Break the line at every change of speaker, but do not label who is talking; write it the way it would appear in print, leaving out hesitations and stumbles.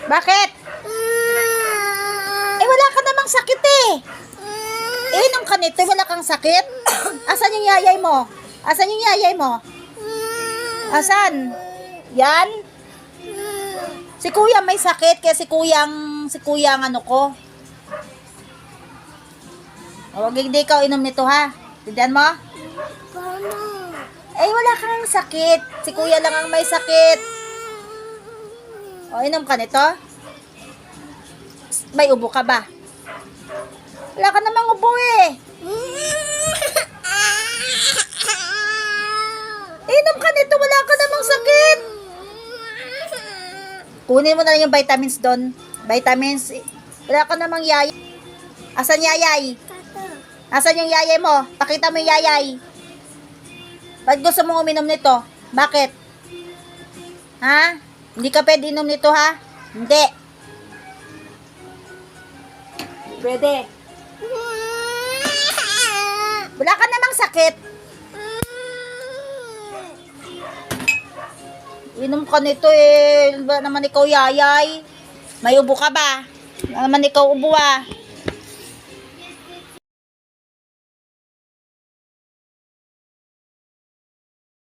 Bakit? Eh, wala ka namang sakit eh. Inom ka nito, wala kang sakit. Asan yung yayay mo? Asan yung yayay mo? Asan? Yan? Si kuya may sakit, kaya si kuyang ano ko. Huwag hindi ka inom nito ha. Tindihan mo? Eh, wala kang sakit. Si kuya lang ang may sakit. O, inom ka nito? May ubo ka ba? Wala ka namang ubo eh. Inom ka nito, wala ka namang sakit. Kunin mo na lang yung vitamins doon. Vitamins. Wala ka namang yayay. Asan yayay? Asan yung yayay mo? Pakita mo yung yayay. Ba't gusto mong uminom nito? Bakit? Ha? Hindi ka pwede inom nito ha? Hindi. Pwede. Wala ka namang sakit. Inom ka nito eh. Ba naman ikaw yayay? May ubo ka ba? Ba naman ikaw ubo ah?